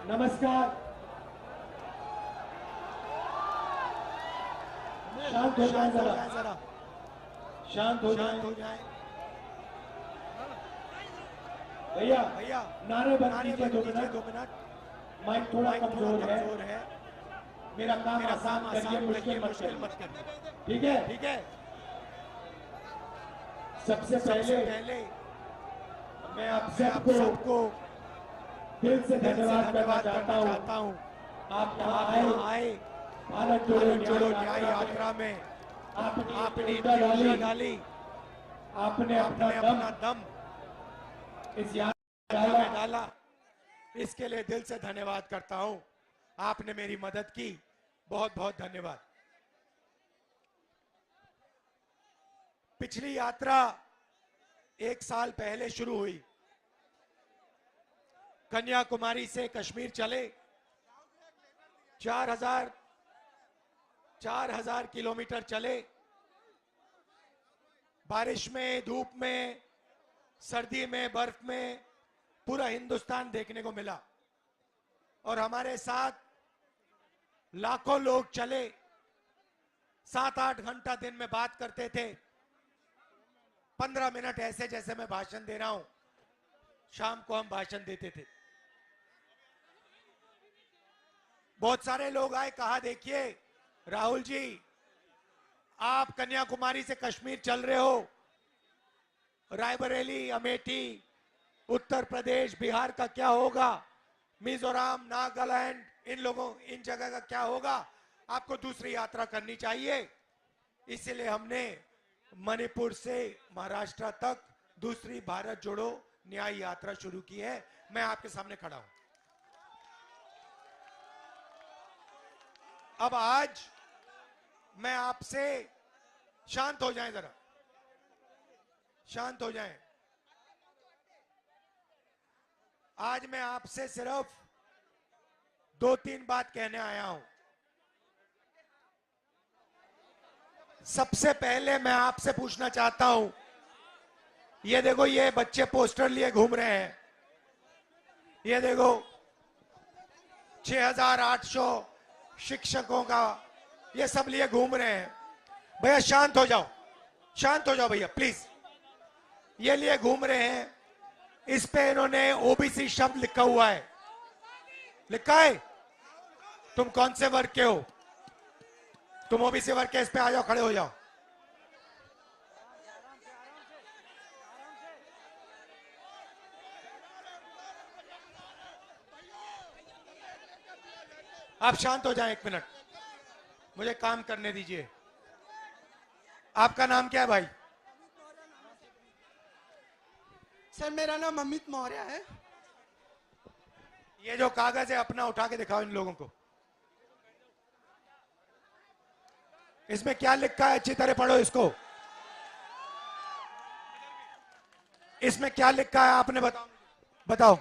नमस्कार। शांत हो जाए जरा, शांत हो जाए। भैया नारे बंद कीजिए 2 मिनट। माइक थोड़ा कमजोर है। मेरा काम आसान करिए, मुश्किल मत करिए, ठीक है। सबसे पहले मैं आप सबको दिल से धन्यवाद करना चाहता हूँ। आप यहाँ आए, भारत जोड़ो न्याय यात्रा में आपने अपनी ऊर्जा डाली, आपने अपना दम इस यात्रा में डाला। इसके लिए दिल से धन्यवाद करता हूं। आपने मेरी मदद की, बहुत बहुत धन्यवाद। पिछली यात्रा 1 साल पहले शुरू हुई। कन्याकुमारी से कश्मीर चले, 4,000 किलोमीटर चले। बारिश में, धूप में, सर्दी में, बर्फ में पूरा हिंदुस्तान देखने को मिला। और हमारे साथ लाखों लोग चले। 7-8 घंटा दिन में बात करते थे। 15 मिनट ऐसे जैसे मैं भाषण दे रहा हूं, शाम को हम भाषण देते थे। बहुत सारे लोग आए, कहा देखिए राहुल जी, आप कन्याकुमारी से कश्मीर चल रहे हो, रायबरेली, अमेठी, उत्तर प्रदेश, बिहार का क्या होगा, मिजोरम, नागालैंड, इन जगह का क्या होगा, आपको दूसरी यात्रा करनी चाहिए। इसलिए हमने मणिपुर से महाराष्ट्र तक दूसरी भारत जोड़ो न्याय यात्रा शुरू की है। मैं आपके सामने खड़ा हूं। अब आज मैं आपसे, शांत हो जाएं जरा, शांत हो जाएं। आज मैं आपसे सिर्फ 2-3 बात कहने आया हूं। सबसे पहले मैं आपसे पूछना चाहता हूं, ये देखो ये बच्चे पोस्टर लिए घूम रहे हैं। ये देखो 6,800 शिक्षकों का ये सब लिए घूम रहे हैं। भैया शांत हो जाओ, शांत हो जाओ भैया प्लीज। ये लिए घूम रहे हैं, इस पे इन्होंने ओबीसी शब्द लिखा हुआ है। लिखा है, तुम कौन से वर्ग के हो? तुम ओबीसी वर्ग के, इस पे आ जाओ, खड़े हो जाओ। आप शांत हो जाएं 1 मिनट, मुझे काम करने दीजिए। आपका नाम क्या है भाई? सर मेरा नाम अमित मौर्य है। ये जो कागज है अपना उठा के दिखाओ इन लोगों को। इसमें क्या लिखा है, अच्छी तरह पढ़ो इसको। इसमें क्या लिखा है आपने बताओ।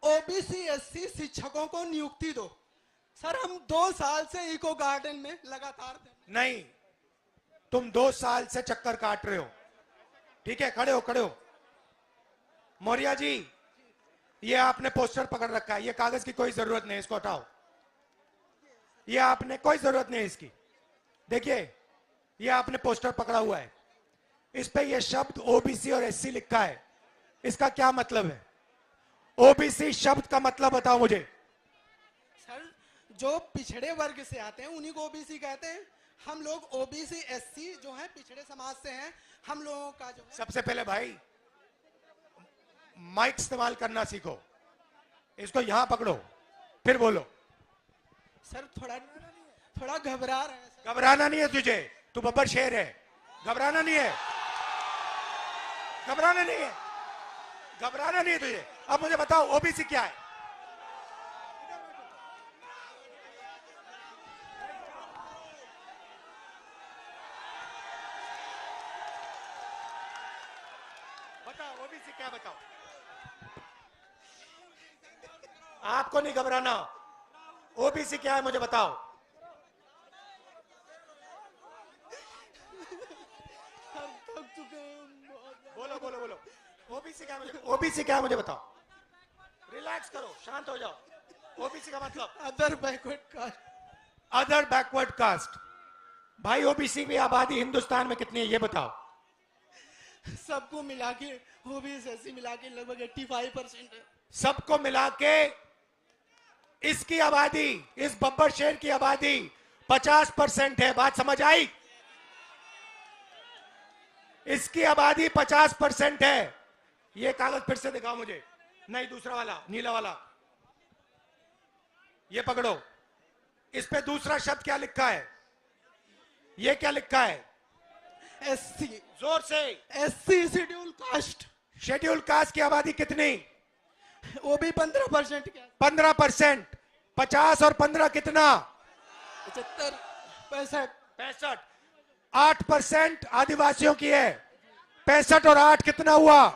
ओबीसी एससी शिक्षकों को नियुक्ति दो। सर हम 2 साल से इको गार्डन में लगातार थे। नहीं, तुम 2 साल से चक्कर काट रहे हो। ठीक है, खड़े हो। मौर्य जी, ये आपने पोस्टर पकड़ रखा है, ये कागज की कोई जरूरत नहीं, इसको हटाओ। ये आपने कोई जरूरत नहीं इसकी। देखिए ये आपने पोस्टर पकड़ा हुआ है, इस पे ये शब्द ओबीसी और एससी लिखा है। इसका क्या मतलब है? ओबीसी शब्द का मतलब बताओ मुझे। सर जो पिछड़े वर्ग से आते हैं उन्हीं को ओबीसी कहते हैं। हम लोग ओबीसी एससी जो है पिछड़े समाज से हैं। हम लोगों का जो है, सबसे पहले भाई माइक इस्तेमाल करना सीखो। इसको यहां पकड़ो, फिर बोलो। सर थोड़ा घबरा रहे हैं। घबराना नहीं है तुझे, तू बब्बर शेर है। घबराना नहीं है, घबराना नहीं है, घबराना नहीं है तुझे। अब मुझे बताओ ओबीसी क्या है? बताओ ओबीसी क्या, बताओ। आपको नहीं घबराना, ओबीसी क्या है मुझे बताओ। बोलो। ओबीसी क्या है मुझे बताओ। रिलैक्स करो, शांत हो जाओ। ओबीसी का मतलब other backward caste. Other backward caste. भाई ओबीसी की आबादी हिंदुस्तान में कितनी है ये बताओ। सबको मिला के ओबीसी एससी मिला के लगभग 85% है। सबको मिला के इसकी आबादी, इस बब्बर शहर की आबादी 50% है। बात समझ आई? इसकी आबादी 50% है। ये कागज फिर से दिखाओ मुझे। नहीं, दूसरा वाला, नीला वाला। ये पकड़ो। इस पे दूसरा शब्द क्या लिखा है? ये क्या लिखा है? एससी। जोर से। SC schedule caste. Schedule caste की आबादी कितनी? वो भी 15%। क्या? 15%। 50 और 15 कितना? 75, 65, 65। 8% आदिवासियों की है। 65 और 8 कितना हुआ?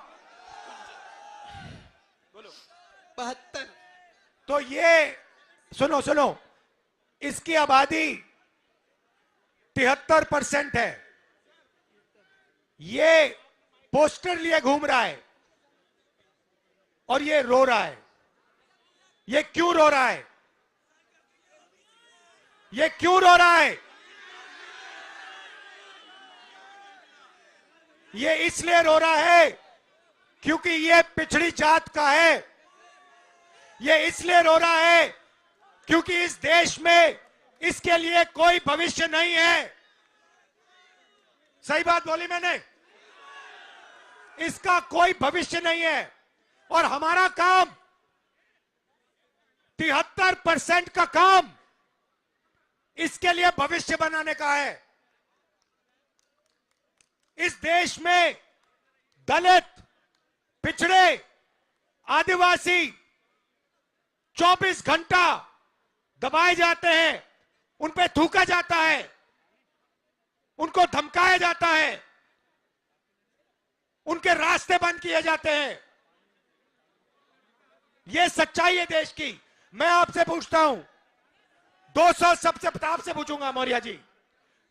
बोलो। 72। तो ये सुनो सुनो, इसकी आबादी 73% है। ये पोस्टर लिए घूम रहा है और ये रो रहा है। ये क्यों रो रहा है? ये क्यों रो रहा है? ये इसलिए रो रहा है क्योंकि ये पिछड़ी जात का है। ये इसलिए रो रहा है क्योंकि इस देश में इसके लिए कोई भविष्य नहीं है। सही बात बोली मैंने? इसका कोई भविष्य नहीं है और हमारा काम 73% का काम इसके लिए भविष्य बनाने का है। इस देश में दलित, पिछड़े, आदिवासी 24 घंटा दबाए जाते हैं, उन पे थूका जाता है, उनको धमकाया जाता है, उनके रास्ते बंद किए जाते हैं। यह सच्चाई है देश की। मैं आपसे पूछता हूं, 200 सबसे, आपसे पूछूंगा मौर्य जी,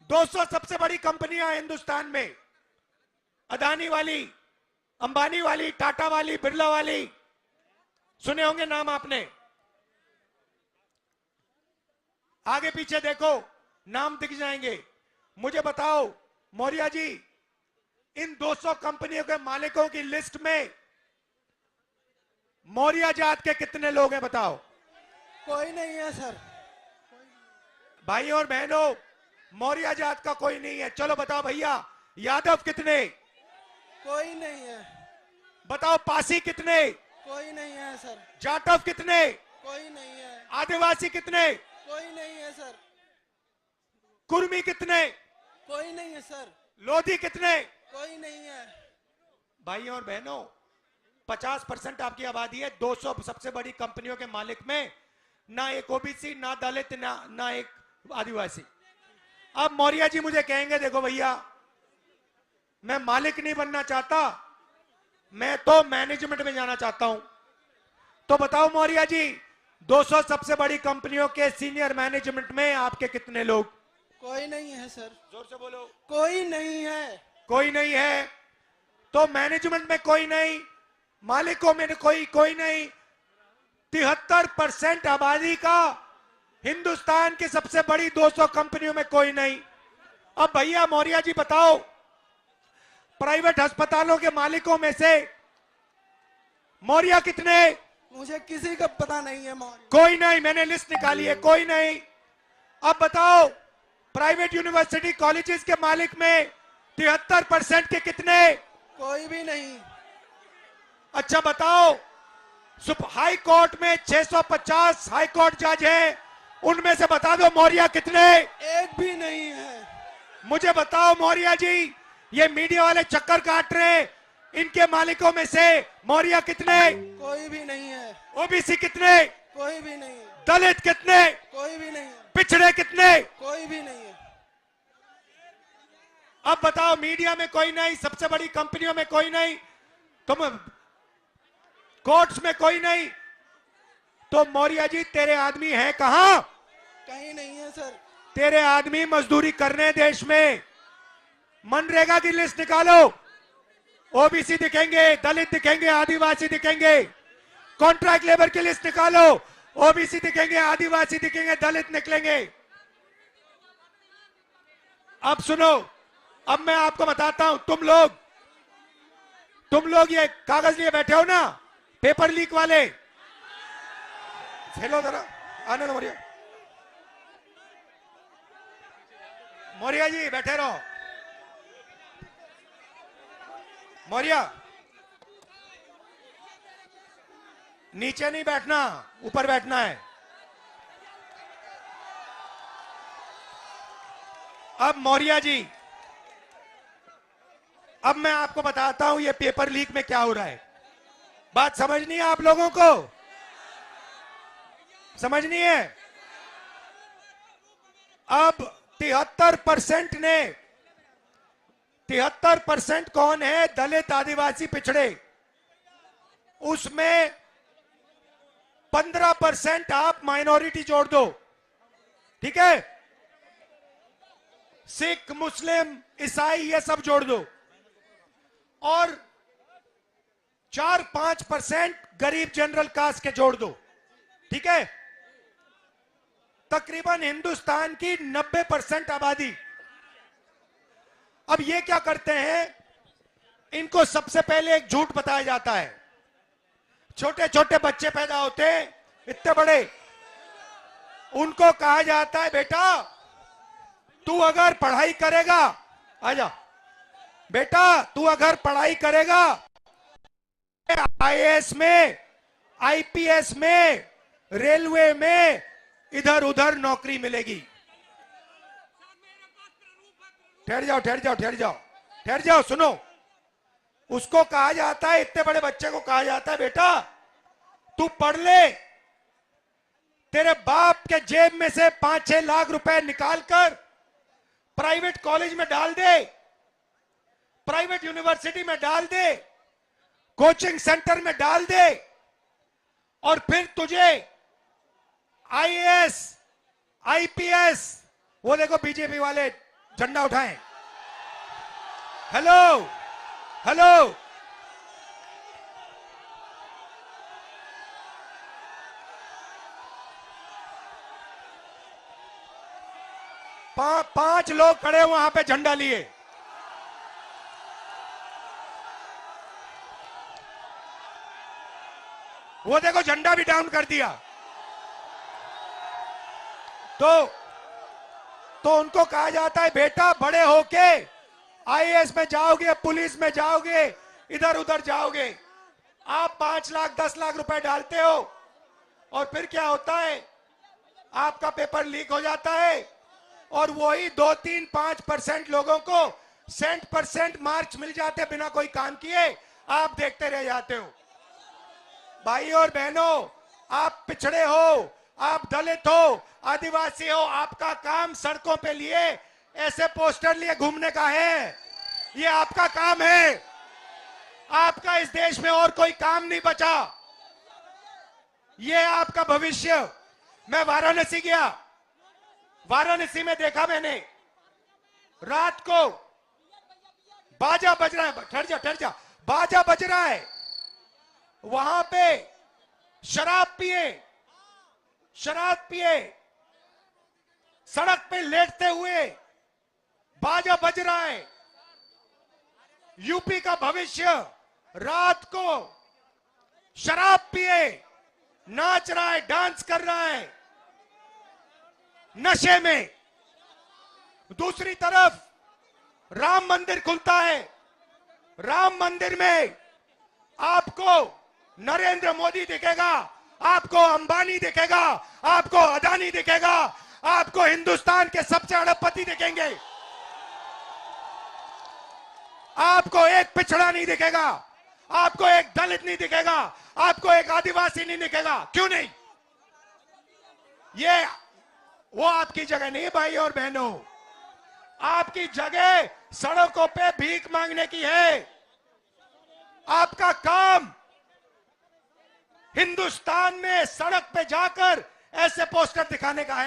200 सबसे बड़ी कंपनियां हिंदुस्तान में, अदानी वाली, अंबानी वाली, टाटा वाली, बिरला वाली, सुने होंगे नाम आपने। आगे पीछे देखो, नाम दिख जाएंगे। मुझे बताओ मौर्य जी, इन 200 कंपनियों के मालिकों की लिस्ट में मौर्य जात के कितने लोग हैं बताओ? कोई नहीं है सर। भाई और बहनों, मौर्य जात का कोई नहीं है। चलो बताओ भैया, यादव कितने? कोई नहीं है। बताओ पासी कितने? कोई नहीं है सर। जाटव कितने? कोई नहीं है। आदिवासी कितने? कोई नहीं है सर। कुर्मी कितने? कोई नहीं है सर। लोधी कितने? कोई नहीं है। भाई और बहनों, 50% आपकी आबादी है। 200 सबसे बड़ी कंपनियों के मालिक में ना एक ओबीसी, ना दलित, ना एक आदिवासी। अब मौर्य जी मुझे कहेंगे, देखो भैया, मैं मालिक नहीं बनना चाहता, मैं तो मैनेजमेंट में जाना चाहता हूं। तो बताओ मौर्य जी, 200 सबसे बड़ी कंपनियों के सीनियर मैनेजमेंट में आपके कितने लोग? कोई नहीं है सर। जोर से बोलो। कोई नहीं है। कोई नहीं है। तो मैनेजमेंट में कोई नहीं, मालिकों में कोई नहीं। 73% आबादी का हिंदुस्तान की सबसे बड़ी 200 कंपनियों में कोई नहीं। अब भैया मौर्य जी बताओ, प्राइवेट अस्पतालों के मालिकों में से मौर्य कितने? मुझे किसी का पता नहीं है मौर्य। कोई नहीं, मैंने लिस्ट निकाली है, कोई नहीं। अब बताओ, प्राइवेट यूनिवर्सिटी कॉलेजेस के मालिक में 73% के कितने? कोई भी नहीं। अच्छा बताओ, हाई कोर्ट में 650 हाई कोर्ट जज हैं, उनमें से बता दो मौर्य कितने? एक भी नहीं है। मुझे बताओ मौर्य जी, ये मीडिया वाले चक्कर काट रहे हैं, इनके मालिकों में से मौर्य कितने? कोई भी नहीं है। ओबीसी कितने? कोई भी नहीं है। दलित कितने? कोई भी नहीं है। पिछड़े कितने? कोई भी नहीं है। अब बताओ, मीडिया में कोई नहीं, सबसे बड़ी कंपनियों में कोई नहीं, तुम कोर्ट्स में कोई नहीं, तो मौर्य जी तेरे आदमी हैं कहां? कहीं नहीं है सर। तेरे आदमी मजदूरी करने देश में। मनरेगा की लिस्ट निकालो, ओबीसी दिखेंगे, दलित दिखेंगे, आदिवासी दिखेंगे, कॉन्ट्रैक्ट लेबर की लिस्ट निकालो, ओबीसी दिखेंगे, आदिवासी दिखेंगे, दलित निकलेंगे। अब सुनो, अब मैं आपको बताता हूं, तुम लोग ये कागज लिए बैठे हो ना, पेपर लीक वाले, चलो जरा आने दो। मौर्या जी बैठे रहो। मौर्या नीचे नहीं बैठना, ऊपर बैठना है। अब मौर्या जी, अब मैं आपको बताता हूं ये पेपर लीक में क्या हो रहा है। बात समझनी है आप लोगों को? समझनी है? अब 73% ने 73% कौन है? दलित, आदिवासी, पिछड़े। उसमें 15% आप माइनॉरिटी जोड़ दो, ठीक है? सिख, मुस्लिम, ईसाई, ये सब जोड़ दो, और 4-5% गरीब जनरल कास्ट के जोड़ दो, ठीक है? तकरीबन हिंदुस्तान की 90% आबादी। अब ये क्या करते हैं, इनको सबसे पहले एक झूठ बताया जाता है। छोटे छोटे बच्चे पैदा होते हैं, इतने बड़े, उनको कहा जाता है बेटा तू अगर पढ़ाई करेगा, आजा बेटा तू अगर पढ़ाई करेगा, आईएएस में, आईपीएस में, रेलवे में, इधर उधर नौकरी मिलेगी। ठहर जाओ ठहर जाओ ठहर जाओ ठहर जाओ, सुनो। उसको कहा जाता है, इतने बड़े बच्चे को कहा जाता है बेटा तू पढ़ ले, तेरे बाप के जेब में से 5-6 लाख रुपए निकालकर प्राइवेट कॉलेज में डाल दे, प्राइवेट यूनिवर्सिटी में डाल दे, कोचिंग सेंटर में डाल दे, और फिर तुझे आईएएस, आईपीएस, वो देखो बीजेपी वाले झंडा उठाएं। हेलो हेलो, पांच लोग खड़े वहां पे झंडा लिए। वो देखो झंडा भी डाउन कर दिया। तो उनको कहा जाता है बेटा बड़े होके आईएएस में जाओगे, पुलिस में जाओगे, इधर उधर जाओगे। आप 5 लाख 10 लाख रुपए डालते हो, और फिर क्या होता है, आपका पेपर लीक हो जाता है, और वही 2-3-5% लोगों को 100% मार्क्स मिल जाते बिना कोई काम किए। आप देखते रह जाते हो। भाई और बहनों, आप पिछड़े हो, आप दलित हो, आदिवासी हो, आपका काम सड़कों पे लिए ऐसे पोस्टर लिए घूमने का है। ये आपका काम है। आपका इस देश में और कोई काम नहीं बचा। ये आपका भविष्य। मैं वाराणसी गया, वाराणसी में देखा मैंने, रात को बाजा बज रहा है, ठहर जा, बाजा बज रहा है, वहां पे शराब पिए सड़क पे लेटते हुए बाजा बज रहा है। यूपी का भविष्य रात को शराब पिए नाच रहा है, डांस कर रहा है नशे में। दूसरी तरफ राम मंदिर खुलता है, राम मंदिर में आपको नरेंद्र मोदी दिखेगा, आपको अंबानी दिखेगा, आपको अदानी दिखेगा, आपको हिंदुस्तान के सबसे अरबपति दिखेंगे। आपको एक पिछड़ा नहीं दिखेगा, आपको एक दलित नहीं दिखेगा, आपको एक आदिवासी नहीं दिखेगा। क्यों नहीं? ये वो आपकी जगह नहीं भाई और बहनों। आपकी जगह सड़कों पे भीख मांगने की है। आपका काम हिंदुस्तान में सड़क पे जाकर ऐसे पोस्टर दिखाने का है।